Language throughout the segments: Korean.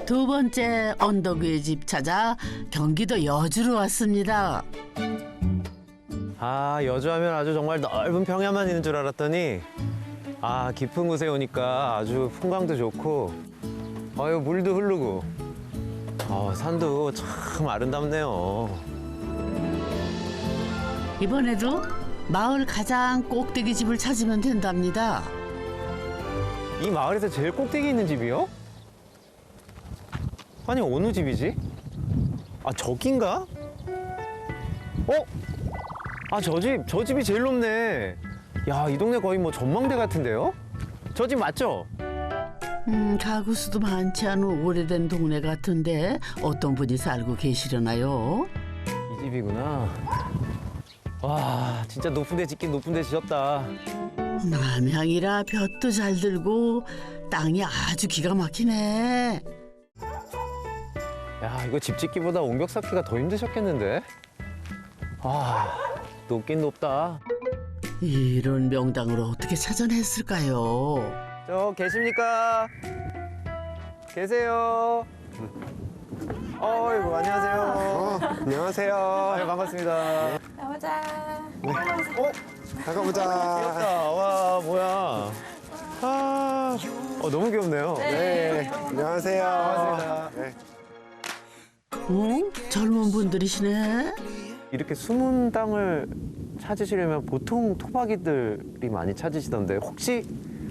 두 번째 언덕 위의 집 찾아 경기도 여주로 왔습니다. 아, 여주하면 아주 정말 넓은 평야만 있는 줄 알았더니 아, 깊은 곳에 오니까 아주 풍광도 좋고 아유, 물도 흐르고 산도 참 아름답네요. 이번에도 마을 가장 꼭대기 집을 찾으면 된답니다. 이 마을에서 제일 꼭대기 있는 집이요? 아니, 어느 집이지? 아, 저긴가? 아, 저 집이 제일 높네. 야, 이 동네 거의 뭐 전망대 같은데요? 저 집 맞죠? 가구 수도 많지 않은 오래된 동네 같은데 어떤 분이 살고 계시려나요? 이 집이구나. 와, 진짜 높은 데 짓긴 높은 데 지었다. 남향이라 볕도 잘 들고 땅이 아주 기가 막히네. 야, 이거 집 짓기보다 옹벽 쌓기가 더 힘드셨겠는데? 아, 높긴 높다. 이런 명당을 어떻게 찾아냈을까요? 저 계십니까? 계세요? 어이구, 안녕하세요. 안녕하세요. 아유, 반갑습니다. 나오자. 가보자. 귀엽다. 와, 뭐야. 아, 너무 귀엽네요. 네. 안녕하세요. 반갑습니다. 네. 젊은 분들이시네. 이렇게 숨은 땅을 찾으시려면 보통 토박이들이 많이 찾으시던데 혹시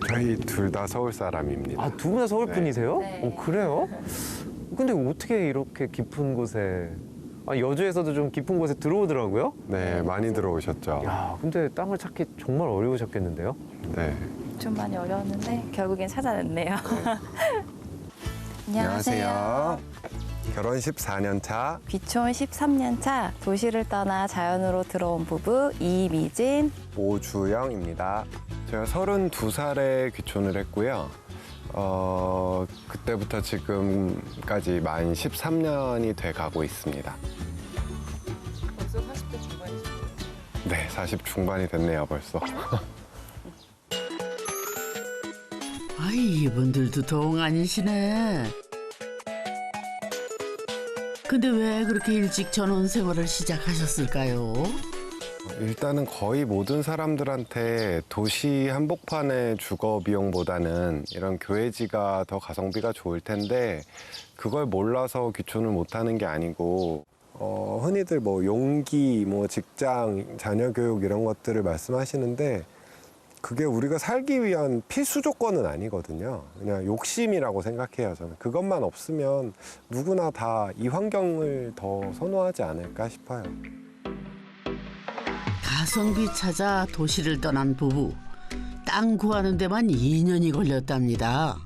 저희 둘 다 서울 사람입니다. 두 분 다 서울 분이세요? 네. 그래요? 근데 어떻게 이렇게 깊은 곳에 여주에서도 좀 깊은 곳에 들어오더라고요? 네, 많이 들어오셨죠. 야, 근데 땅을 찾기 정말 어려우셨겠는데요? 네. 좀 많이 어려웠는데 결국엔 찾아냈네요. 결혼 14년 차. 귀촌 13년 차 도시를 떠나 자연으로 들어온 부부 이미진. 오주영입니다. 제가 32살에 귀촌을 했고요. 그때부터 지금까지 만 13년이 돼 가고 있습니다. 벌써 40대 중반이시죠? 네, 40 중반이 됐네요, 벌써. 아이, 이분들도 동안이시네. 근데 왜 그렇게 일찍 전원 생활을 시작하셨을까요? 일단은 거의 모든 사람들한테 도시 한복판의 주거 비용보다는 이런 교외지가 더 가성비가 좋을 텐데 그걸 몰라서 귀촌을 못하는 게 아니고 흔히들 뭐 용기, 뭐 직장, 자녀 교육 이런 것들을 말씀하시는데 그게 우리가 살기 위한 필수 조건은 아니거든요. 그냥 욕심이라고 생각해요, 저는. 그것만 없으면 누구나 다 이 환경을 더 선호하지 않을까 싶어요. 가성비 찾아 도시를 떠난 부부. 땅 구하는 데만 2년이 걸렸답니다.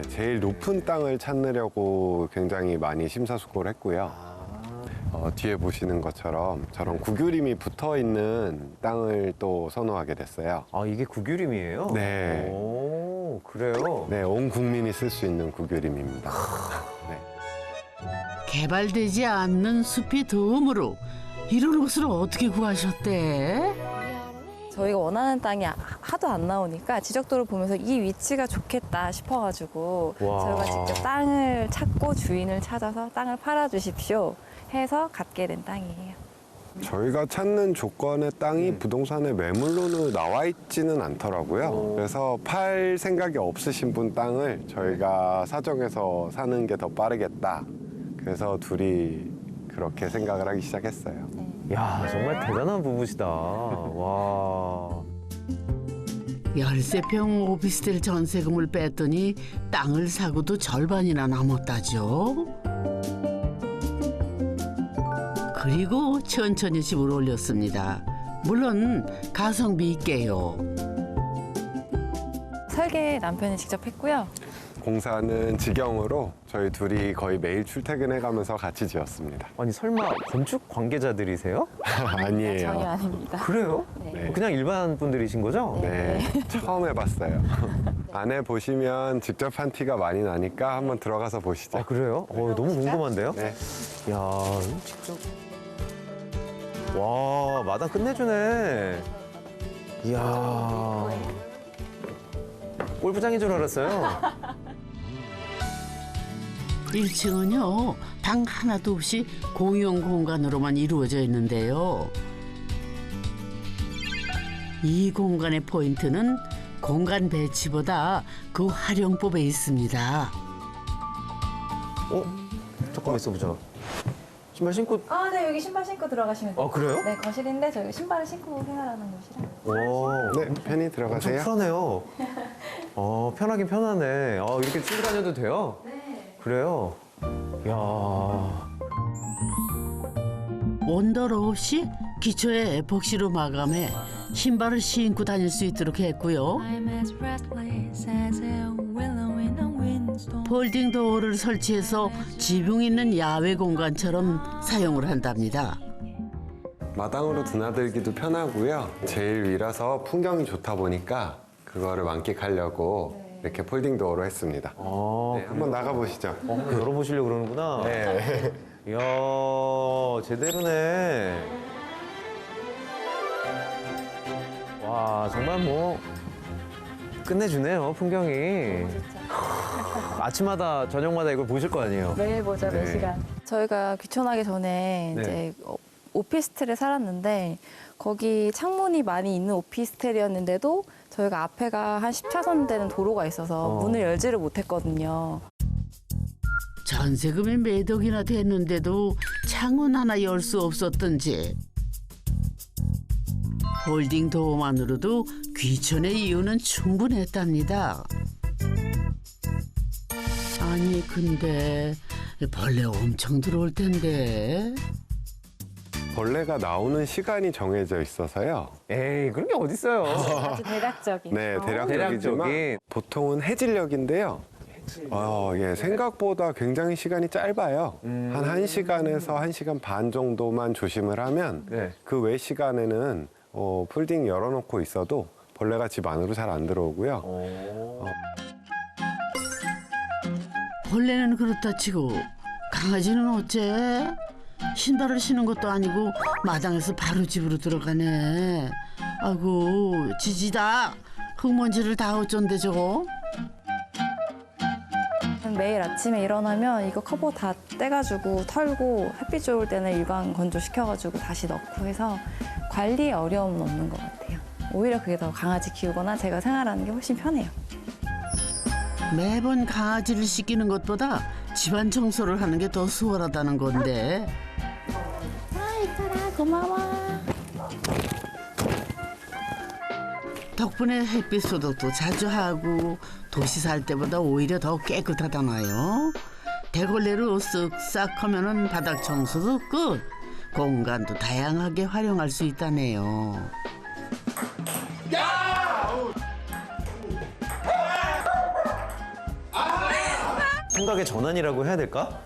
제일 높은 땅을 찾느라고 굉장히 많이 심사숙고를 했고요. 뒤에 보시는 것처럼 저런 구규림이 붙어 있는 땅을 또 선호하게 됐어요. 아, 이게 구규림이에요? 네. 오, 그래요? 네, 온 국민이 쓸 수 있는 구규림입니다. 네. 개발되지 않는 숲이 드물어 이런 곳을 어떻게 구하셨대? 저희가 원하는 땅이 하도 안 나오니까 지적도를 보면서 이 위치가 좋겠다 싶어가지고 와. 저희가 직접 땅을 찾고 주인을 찾아서 땅을 팔아주십시오 해서 갖게 된 땅이에요. 저희가 찾는 조건의 땅이 부동산에 매물로는 나와 있지는 않더라고요. 그래서 팔 생각이 없으신 분 땅을 저희가 사정해서 사는 게 더 빠르겠다. 그래서 둘이 그렇게 생각을 하기 시작했어요. 야, 정말 대단한 부부시다. 와. 13평 오피스텔 전세금을 뺐더니 땅을 사고도 절반이나 남았다죠. 그리고 천천히 집을 올렸습니다. 물론 가성비 있게요. 설계 남편이 직접 했고요. 공사는 직영으로 저희 둘이 거의 매일 출퇴근해가면서 같이 지었습니다. 아니, 설마 건축 관계자들이세요? 아니에요. 전혀 아닙니다. 그래요? 네. 그냥 일반 분들이신 거죠? 네, 처음 해봤어요. 안에 보시면 직접 한 티가 많이 나니까 한번 들어가서 보시죠. 아, 그래요? 너무 궁금한데요? 네. 야, 직접. 와, 마당 끝내주네. 이야. 골프장인 줄 알았어요. 1층은요, 방 하나도 없이 공용 공간으로만 이루어져 있는데요. 이 공간의 포인트는 공간 배치보다 그 활용법에 있습니다. 잠깐만 있어보자. 신발 신고. 아, 네, 여기 신발 신고 들어가시면 돼요. 그래요? 네, 거실인데 저희가 신발을 신고 생활하는 곳이라. 오. 네, 편히 엄청 들어가세요. 편하네요. 편하긴 편하네. 이렇게 쓰고 다녀도 돼요? 네. 그래요? 이야. 원더러 없이 기초에 에폭시로 마감해 신발을 신고 다닐 수 있도록 했고요. 폴딩 도어를 설치해서 지붕 있는 야외 공간처럼 사용을 한답니다. 마당으로 드나들기도 편하고요. 제일 위라서 풍경이 좋다 보니까 그거를 만끽하려고 이렇게 폴딩 도어로 했습니다. 네, 한번 나가보시죠. 열어보시려고 그러는구나. 네. 이야, 제대로네. 와, 정말 뭐 끝내주네요, 풍경이. 아침마다 저녁마다 이걸 보실 거 아니에요? 매일 보죠, 네. 4시간. 저희가 귀촌하기 전에 네. 이제 오피스텔에 살았는데 거기 창문이 많이 있는 오피스텔이었는데도 저희가 앞에가 한 10차선 되는 도로가 있어서 문을 열지를 못했거든요. 전세금이 몇 억이나 됐는데도 창문 하나 열 수 없었던지. 홀딩 도어만으로도 귀촌의 이유는 충분했답니다. 아니 근데 벌레 엄청 들어올 텐데. 벌레가 나오는 시간이 정해져 있어서요. 에이, 그런 게 어딨어요. 아주 대략적인. 네, 대략적이지만 대략적인. 보통은 해질녘인데요. 예, 생각보다 굉장히 시간이 짧아요. 한 1시간에서 1시간 반 정도만 조심을 하면 네. 그 외 시간에는 폴딩 열어놓고 있어도 벌레가 집 안으로 잘 안 들어오고요. 벌레는 그렇다 치고 강아지는 어째? 신발을 신은 것도 아니고 마당에서 바로 집으로 들어가네. 아이고 지지다. 흙먼지를 다 어쩐데 저거? 매일 아침에 일어나면 이거 커버 다 떼가지고 털고 햇빛 좋을 때는 일광 건조시켜가지고 다시 넣고 해서 관리에 어려움은 없는 것 같아요. 오히려 그게 더 강아지 키우거나 제가 생활하는 게 훨씬 편해요. 매번 강아지를 씻기는 것보다 집안 청소를 하는 게 더 수월하다는 건데. 이뻐라, 고마워. 덕분에 햇빛 소독도 자주 하고 도시 살 때보다 오히려 더 깨끗하다나요. 대걸레로 쓱싹 하면은 바닥 청소도 끝. 공간도 다양하게 활용할 수 있다네요. 생각의 전환이라고 해야 될까?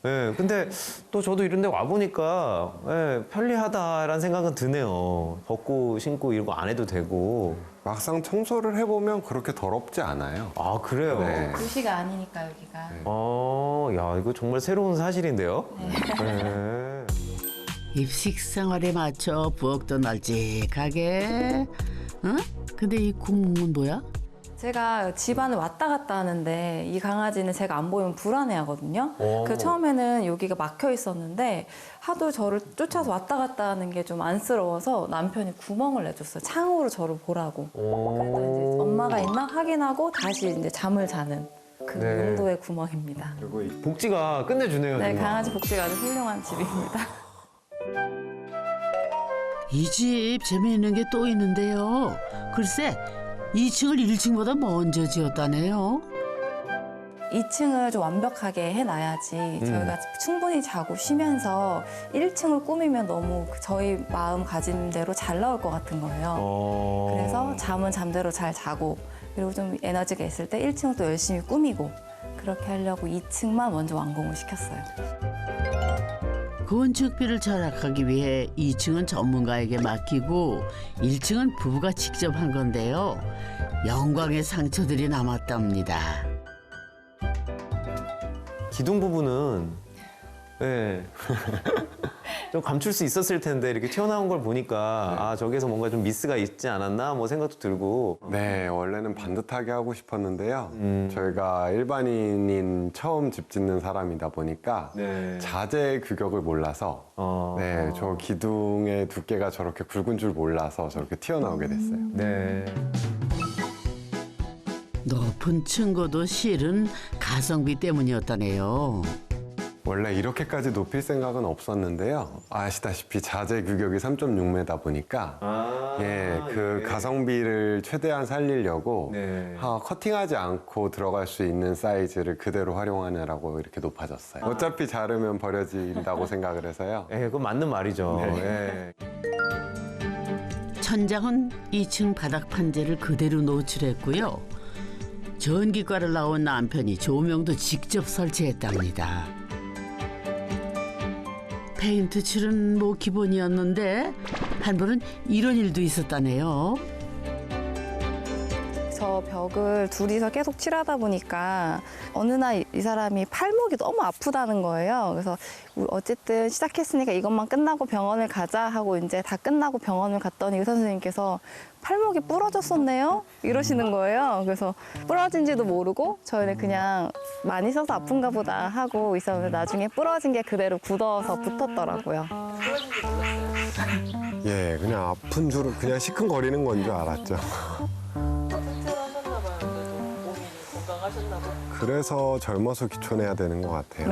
네. 근데 또 저도 이런 데 와보니까 편리하다라는 생각은 드네요. 벗고 신고 이런 거 안 해도 되고. 막상 청소를 해보면 그렇게 더럽지 않아요. 아, 그래요? 네. 도시가 아니니까 여기가. 야, 이거 정말 새로운 사실인데요? 네. 입식 생활에 맞춰 부엌도 널찍하게. 응? 근데 이 구멍은 뭐야? 제가 집안을 왔다 갔다 하는데 이 강아지는 제가 안 보이면 불안해하거든요. 오. 그 처음에는 여기가 막혀 있었는데 하도 저를 쫓아서 왔다 갔다 하는 게 좀 안쓰러워서 남편이 구멍을 내줬어요. 창으로 저를 보라고. 그래서 이제 엄마가 있나 확인하고 다시 이제 잠을 자는 그 네. 용도의 구멍입니다. 그리고 복지가 끝내주네요. 네, 정말. 강아지 복지가 아주 훌륭한 집입니다. 이 집 재미있는 게 또 있는데요. 글쎄 2층을 1층보다 먼저 지었다네요. 2층을 좀 완벽하게 해놔야지 저희가 충분히 자고 쉬면서 1층을 꾸미면 너무 저희 마음가짐대로 잘 나올 것 같은 거예요. 그래서 잠은 잠대로 잘 자고 그리고 좀 에너지가 있을 때 1층을 또 열심히 꾸미고 그렇게 하려고 2층만 먼저 완공을 시켰어요. 건축비를 절약하기 위해 2층은 전문가에게 맡기고 1층은 부부가 직접 한 건데요. 영광의 상처들이 남았답니다. 기둥 부분은 좀 감출 수 있었을 텐데 이렇게 튀어나온 걸 보니까 네. 아 저기서 뭔가 좀 미스가 있지 않았나 뭐 생각도 들고. 네, 원래는 반듯하게 하고 싶었는데요. 저희가 일반인인 처음 집 짓는 사람이다 보니까 네. 자재 규격을 몰라서 네, 저 기둥의 두께가 저렇게 굵은 줄 몰라서 저렇게 튀어나오게 됐어요. 네. 높은 층고도 실은 가성비 때문이었다네요. 원래 이렇게까지 높일 생각은 없었는데요. 아시다시피 자재 규격이 3.6m 보니까 그 가성비를 최대한 살리려고 네. 커팅하지 않고 들어갈 수 있는 사이즈를 그대로 활용하느라고 이렇게 높아졌어요. 어차피 자르면 버려진다고 생각을 해서요. 예, 그건 맞는 말이죠. 네. 예. 천장은 2층 바닥 판재를 그대로 노출했고요. 전기과를 나온 남편이 조명도 직접 설치했답니다. 페인트 칠은 뭐 기본이었는데 한 번은 이런 일도 있었다네요. 저 벽을 둘이서 계속 칠하다 보니까 어느 날 이 사람이 팔목이 너무 아프다는 거예요. 그래서 어쨌든 시작했으니까 이것만 끝나고 병원을 가자 하고 이제 다 끝나고 병원을 갔더니 의사 선생님께서 팔목이 부러졌었네요? 이러시는 거예요. 그래서 부러진지도 모르고 저희는 그냥 많이 써서 아픈가 보다 하고 있었는데 나중에 부러진 게 그대로 굳어서 붙었더라고요. 예, 그냥 아픈 줄 그냥 시큰거리는 건 줄 알았죠. 그래서 젊어서 귀촌해야 되는 것 같아요.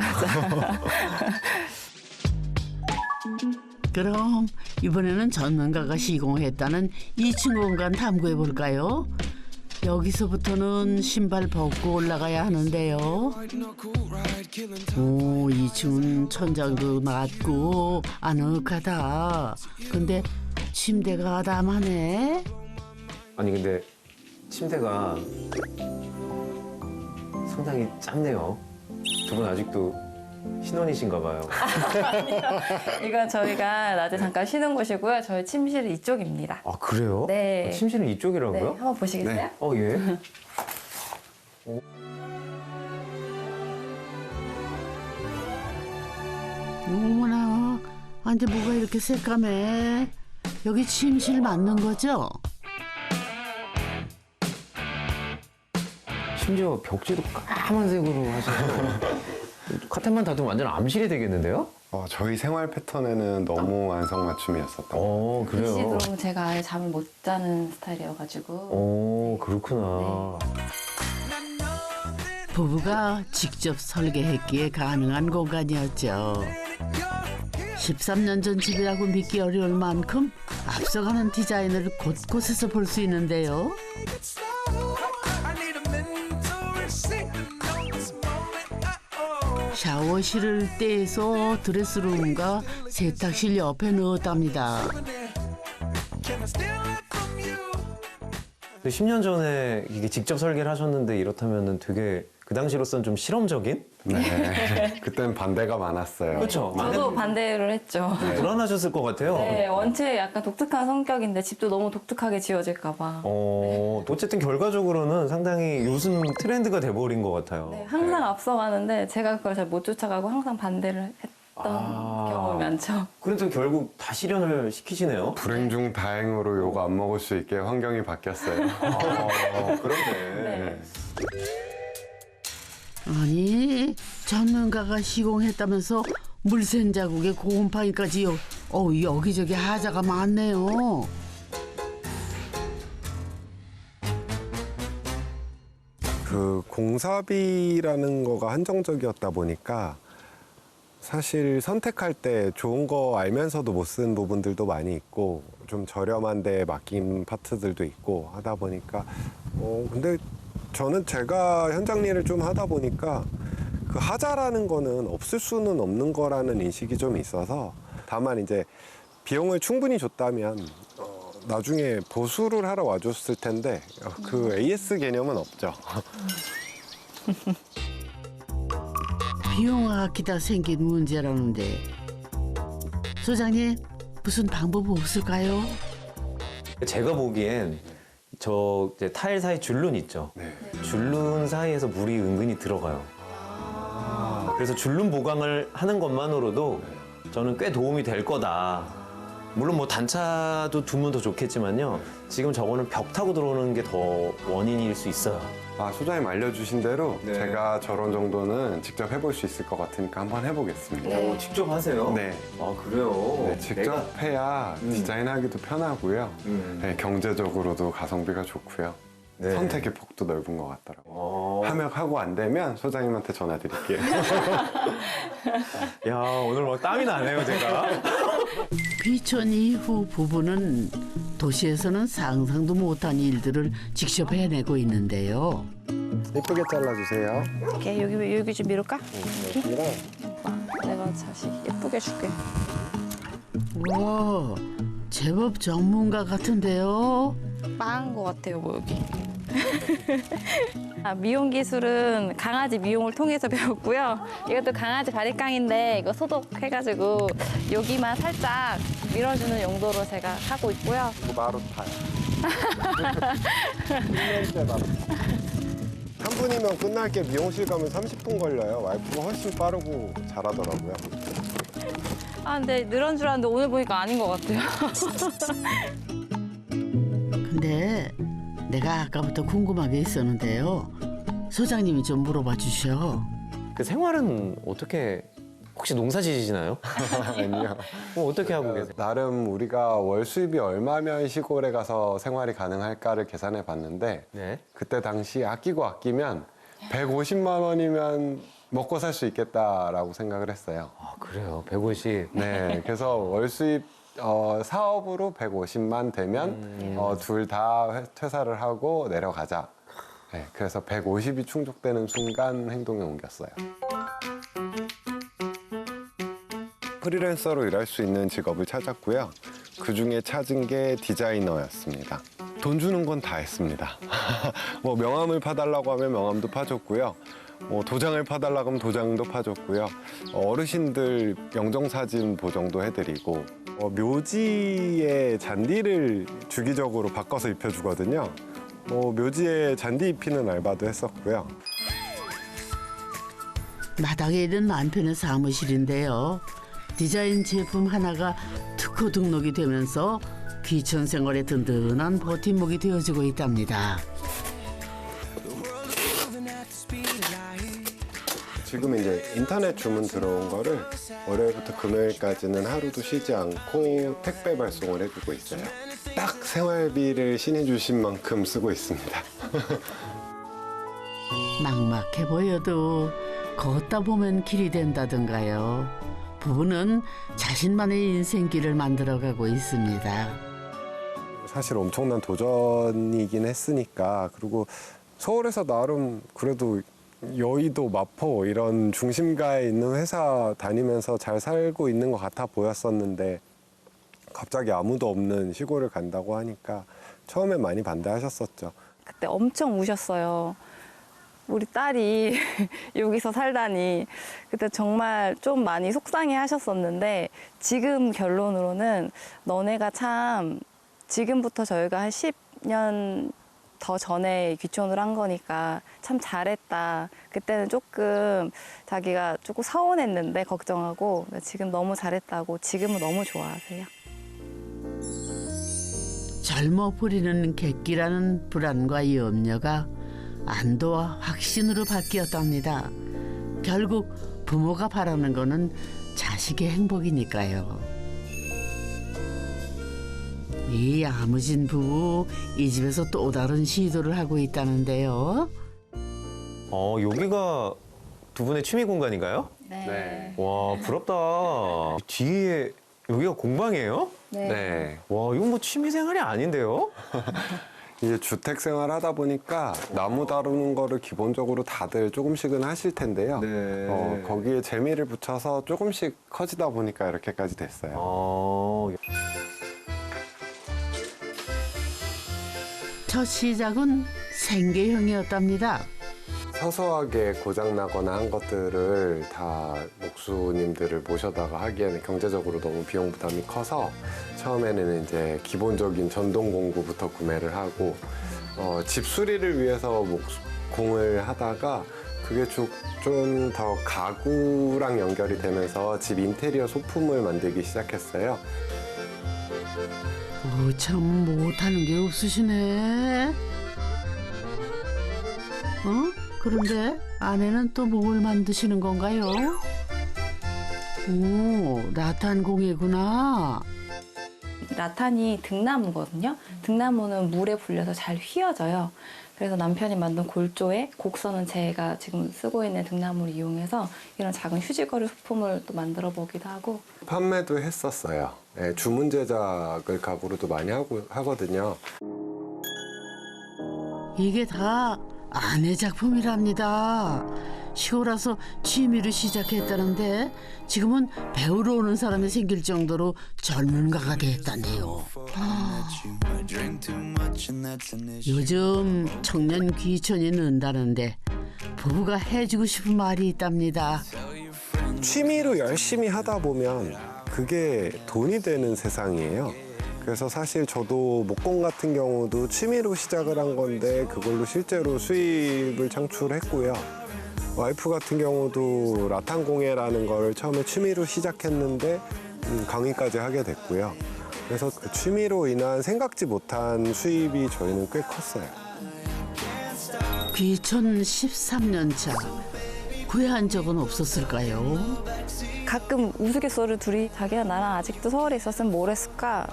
그럼 이번에는 전문가가 시공했다는 2층 공간 탐구해 볼까요? 여기서부터는 신발 벗고 올라가야 하는데요. 오, 2층은 천장도 낮고 아늑하다. 근데 침대가 남하네. 아니 근데 침대가 상당히 작네요. 두 분 아직도 신혼이신가 봐요. 이건 저희가 낮에 잠깐 쉬는 곳이고요. 저희 침실은 이쪽입니다. 아 그래요? 네. 아, 침실은 네, 이쪽이라고요? 한번 보시겠어요? 네. 예. 어머나, 근데 뭐가 이렇게 새까매? 여기 침실 맞는 거죠? 심지어 벽지도 까만색으로 하셔서 카텐만 닫으면 완전 암실이 되겠는데요? 저희 생활 패턴에는 너무 안성맞춤이었었던 것 그래요? 글씨도 제가 아예 잠을 못 자는 스타일이어가지고. 그렇구나. 부부가 직접 설계했기에 가능한 공간이었죠. 13년 전 집이라고 믿기 어려울 만큼 앞서가는 디자인을 곳곳에서 볼 수 있는데요. 샤워실을 떼서 드레스룸과 세탁실 옆에 넣었답니다. 10년 전에 이게 직접 설계를 하셨는데 이렇다면 되게 그 당시로서는 좀 실험적인? 네. 그때는 반대가 많았어요. 그렇죠. 저도 반대를 했죠. 불안하셨을 것 같아요. 네, 원체 약간 독특한 성격인데 집도 너무 독특하게 지어질까 봐. 어쨌든 결과적으로는 상당히 요즘 트렌드가 돼버린 것 같아요. 네, 항상 앞서가는데 제가 그걸 잘 못 쫓아가고 항상 반대를 했던 경험이 많죠. 그래도 결국 다 실현을 시키시네요. 불행 중 다행으로 요거 안 먹을 수 있게 환경이 바뀌었어요. 그런데. 네. 아니, 전문가가 시공했다면서 물샌 자국에 고온파이까지 여기저기 하자가 많네요. 그 공사비라는 거가 한정적이었다 보니까 사실 선택할 때 좋은 거 알면서도 못 쓴 부분들도 많이 있고 좀 저렴한데 맡긴 파트들도 있고 하다 보니까 근데 저는 제가 현장 일을 좀 하다 보니까 그 하자라는 거는 없을 수는 없는 거라는 인식이 좀 있어서 다만 이제 비용을 충분히 줬다면 나중에 보수를 하러 와줬을 텐데 그 AS 개념은 없죠. 비용 아끼다 생긴 문제라는데 소장님 무슨 방법 없을까요? 제가 보기엔 저 이제 타일 사이 줄눈 있죠. 네. 줄눈 사이에서 물이 은근히 들어가요. 그래서 줄눈 보강을 하는 것만으로도 저는 꽤 도움이 될 거다. 물론 뭐 단차도 두면 더 좋겠지만요. 지금 저거는 벽 타고 들어오는 게 더 원인일 수 있어요. 아, 소장님 알려주신 대로 네. 제가 저런 정도는 직접 해볼 수 있을 것 같으니까 한번 해보겠습니다. 네. 직접 하세요? 네. 아, 그래요? 네, 직접 해야 디자인하기도 편하고요. 음. 네, 경제적으로도 가성비가 좋고요. 네. 선택의 폭도 넓은 것 같더라고요. 어. 하고 안 되면 소장님한테 전화 드릴게요. 야, 오늘 막 땀이 나네요, 제가. 귀촌 이후 부부는 도시에서는 상상도 못한 일들을 직접 해내고 있는데요. 예쁘게 잘라주세요. 이렇게 여기 좀 미룰까? 여기랑 내가 다시 예쁘게 줄게. 와, 제법 전문가 같은데요. 빠은 것 같아요, 뭐 여기. 미용 기술은 강아지 미용을 통해서 배웠고요. 이것도 강아지 바리깡인데 이거 소독해가지고 여기만 살짝 밀어주는 용도로 제가 하고 있고요. 마루타요. 한 분이면 끝날 게 미용실 가면 30분 걸려요. 와이프가 훨씬 빠르고 잘하더라고요. 아, 근데 늘은 줄 알았는데 오늘 보니까 아닌 것 같아요. 근데 내가 아까부터 궁금한 게 있었는데요. 소장님이 좀 물어봐 주셔. 그 생활은 어떻게, 혹시 농사 지시나요? 아니요. 어떻게 하고 계세요? 나름 우리가 월 수입이 얼마면 시골에 가서 생활이 가능할까를 계산해 봤는데 네. 그때 당시 아끼면 150만 원이면 먹고 살 수 있겠다라고 생각을 했어요. 아, 그래요. 150. 네, 그래서 월 수입 사업으로 150만 되면 둘 다 퇴사를 하고 내려가자. 네, 그래서 150이 충족되는 순간 행동에 옮겼어요. 프리랜서로 일할 수 있는 직업을 찾았고요. 그중에 찾은 게 디자이너였습니다. 돈 주는 건 다 했습니다. 뭐 명함을 파달라고 하면 명함도 파줬고요. 도장을 파달라고 하면 도장도 파줬고요. 어르신들 영정사진 보정도 해드리고 묘지에 잔디를 주기적으로 바꿔서 입혀주거든요. 묘지에 잔디 입히는 알바도 했었고요. 마당에 있는 남편의 사무실인데요. 디자인 제품 하나가 특허 등록이 되면서 귀촌 생활에 든든한 버팀목이 되어주고 있답니다. 지금 이제 인터넷 주문 들어온 거를 월요일부터 금요일까지는 하루도 쉬지 않고 택배 발송을 해주고 있어요. 딱 생활비를 신이 주신 만큼 쓰고 있습니다. 막막해 보여도 걷다 보면 길이 된다던가요. 부부는 자신만의 인생길을 만들어가고 있습니다. 사실 엄청난 도전이긴 했으니까, 그리고 서울에서 나름 그래도 여의도, 마포 이런 중심가에 있는 회사 다니면서 잘 살고 있는 것 같아 보였었는데 갑자기 아무도 없는 시골을 간다고 하니까 처음엔 많이 반대하셨었죠. 그때 엄청 우셨어요. 우리 딸이 여기서 살다니. 그때 정말 좀 많이 속상해 하셨었는데 지금 결론으로는 너네가 참 지금부터 저희가 한 10년 더 전에 귀촌을 한 거니까 참 잘했다. 그때는 조금 자기가 조금 서운했는데 걱정하고 지금 너무 잘했다고 지금은 너무 좋아하세요. 젊어 보리는 객기라는 불안과 염려가 안도와 확신으로 바뀌었답니다. 결국 부모가 바라는 거는 자식의 행복이니까요. 이 야무진 부부, 이 집에서 또 다른 시도를 하고 있다는데요. 여기가 두 분의 취미 공간인가요? 네. 와, 부럽다. 뒤에 여기가 공방이에요? 네. 와, 이건 뭐 취미 생활이 아닌데요? 이제 주택 생활 하다 보니까 나무 다루는 거를 기본적으로 다들 조금씩은 하실 텐데요. 네. 거기에 재미를 붙여서 조금씩 커지다 보니까 이렇게까지 됐어요. 첫 시작은 생계형이었답니다. 서서하게 고장나거나 한 것들을 다 목수님들을 모셔다가 하기에는 경제적으로 너무 비용 부담이 커서 처음에는 이제 기본적인 전동 공구부터 구매를 하고 집 수리를 위해서 공을 하다가 그게 좀 더 가구랑 연결이 되면서 집 인테리어 소품을 만들기 시작했어요. 참 못하는 게 없으시네. 그런데 아내는 또 뭘 만드시는 건가요? 오, 라탄 공예구나. 라탄이 등나무거든요. 등나무는 물에 불려서 잘 휘어져요. 그래서 남편이 만든 골조에 곡선은 제가 지금 쓰고 있는 등나무를 이용해서 이런 작은 휴지거리 소품을 또 만들어 보기도 하고. 판매도 했었어요. 예, 주문 제작을 가구로도 많이 하거든요. 이게 다 아내 작품이랍니다. 시골와서 취미로 시작했다는데 지금은 배우러 오는 사람이 생길 정도로 전문가가 됐다네요. 요즘 청년 귀촌이 는다는데 부부가 해주고 싶은 말이 있답니다. 취미로 열심히 하다 보면 그게 돈이 되는 세상이에요. 그래서 사실 저도 목공 같은 경우도 취미로 시작을 한 건데 그걸로 실제로 수입을 창출했고요. 와이프 같은 경우도 라탄 공예라는 걸 처음에 취미로 시작했는데 강의까지 하게 됐고요. 그래서 그 취미로 인한 생각지 못한 수입이 저희는 꽤 컸어요. 귀촌 13년 차. 후회한 적은 없었을까요? 가끔 우스갯소리 둘이 자기가 나랑 아직도 서울에 있었으면 뭘 했을까?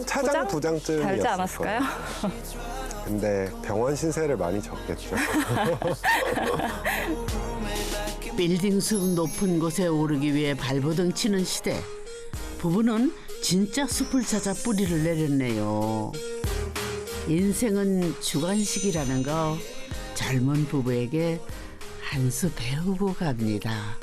차장 부장쯤이었을 달지 않았을까요? 근데 병원 신세를 많이 졌겠죠. 빌딩 숲 높은 곳에 오르기 위해 발버둥 치는 시대. 부부는 진짜 숲을 찾아 뿌리를 내렸네요. 인생은 주관식이라는 거 젊은 부부에게 한 수 배우고 갑니다.